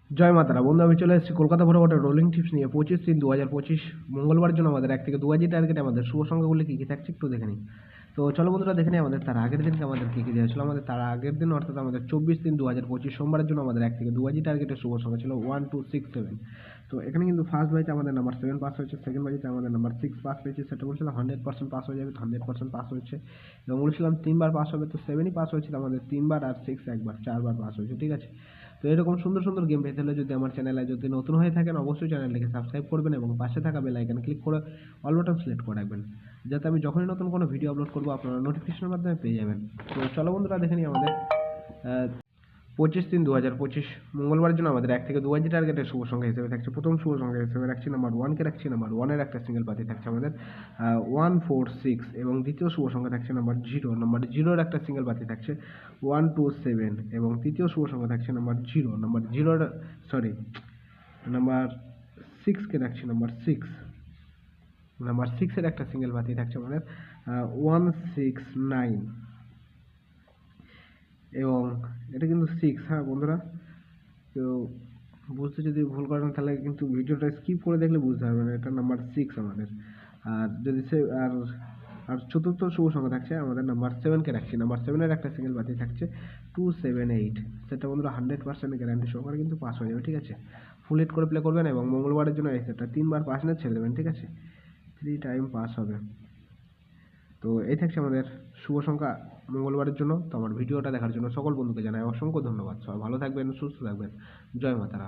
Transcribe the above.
জয় মাতারা বন্ধু, আমি চলে এসেছি কলকাতা ভোরকটের রোলিং টিপস নিয়ে 25/3/2025 মঙ্গলবার জন্য আমাদের 1 থেকে 2 টার্গেটে আমাদের শুভ সংখ্যাগুলি কী কী থাকছে একটু দেখে নিই। তো চলো বন্ধুরা দেখে নিই আমাদের তার আগের দিনকে আমাদের কী কী দেওয়া ছিল। আমাদের তার আগের দিন অর্থাৎ আমাদের 24/3/2025 সোমবারের জন্য আমাদের 1 থেকে 2 টার্গেটের শুভ সংখ্যা ছিল 1267। তো এখানে কিন্তু ফার্স্ট বাজিতে আমাদের নাম্বার 7 পাস হয়েছে, সেকেন্ড বাজিতে আমাদের নাম্বার 6 পাস হয়েছে, সেটা বলছিলাম 100% পাস হয়ে যাবে, তো 100% পাস হয়েছে। এবং বলেছিলাম 3বার পাস হবে, তো 7ই পাস হয়েছিল আমাদের 3বার, আর 6 একবার, 4বার পাস হয়েছে। ঠিক আছে, তো এরকম সুন্দর সুন্দর গেম পেতে হলে যদি আমার চ্যানেলে যদি নতুন হয়ে থাকেন অবশ্যই চ্যানেলটিকে সাবস্ক্রাইব করবেন এবং পাশে থাকা বেল আইকন ক্লিক করে অল বাটন সিলেক্ট করে রাখবেন, যাতে আমি যখনই নতুন কোনো ভিডিও আপলোড করবো আপনারা নোটিফিকেশনের মাধ্যমে পেয়ে যাবেন। তো চলো বন্ধুরা দেখে নিই আমাদের 25/3/2025 মঙ্গলবারের জন্য আমাদের 1 থেকে 2 টার্গেটের শুভ সংখ্যা হিসেবে থাকছে। প্রথম শুভ সংখ্যা হিসেবে রাখছি নাম্বার 1কে, রাখছি নাম্বার 1-এর একটা সিঙ্গেল পাতি থাকছে আমাদের 146, এবং দ্বিতীয় শুভ সংখ্যা থাকছে নাম্বার 0, নাম্বার 0-এর একটা সিঙ্গেল পাতি থাকছে 127, এবং তৃতীয় শুভ সংখ্যা থাকছে নাম্বার 0, নাম্বার 0-এর নাম্বার 6কে রাখছি নাম্বার 6, নাম্বার 6-এর একটা সিঙ্গেল পাতি থাকছে আমাদের 169, এবং এটা কিন্তু 6, হ্যাঁ বন্ধুরা, তো বুঝতে যদি ভুল করেন তাহলে কিন্তু ভিডিওটা স্কিপ করে দেখলে বুঝতে পারবেন এটা নাম্বার 6 আমাদের। আর যদি সে আর চতুর্থ শুভ সংখ্যা থাকছে আমাদের নাম্বার 7কে রাখছি, নাম্বার 7-এর একটা সিঙ্গেল বাতি থাকছে 278, সেটা বন্ধুরা 100% গ্যারান্টি সহকারে কিন্তু পাস হয়ে যাবে। ঠিক আছে, ফুল হিট করে প্লে করবেন এবং মঙ্গলবারের জন্য এই সেটটা 3বার পাস নিয়ে ছেড়ে দেবেন। ঠিক আছে, 3 টাইম পাস হবে। তো এই থাকছে আমাদের শুভ সংখ্যা মঙ্গলবারের জন্য। তো আমার ভিডিওটা দেখার জন্য সকল বন্ধুকে জানাই অসংখ্য ধন্যবাদ। সবাই ভালো থাকবেন, সুস্থ থাকবেন। জয় মাতারা।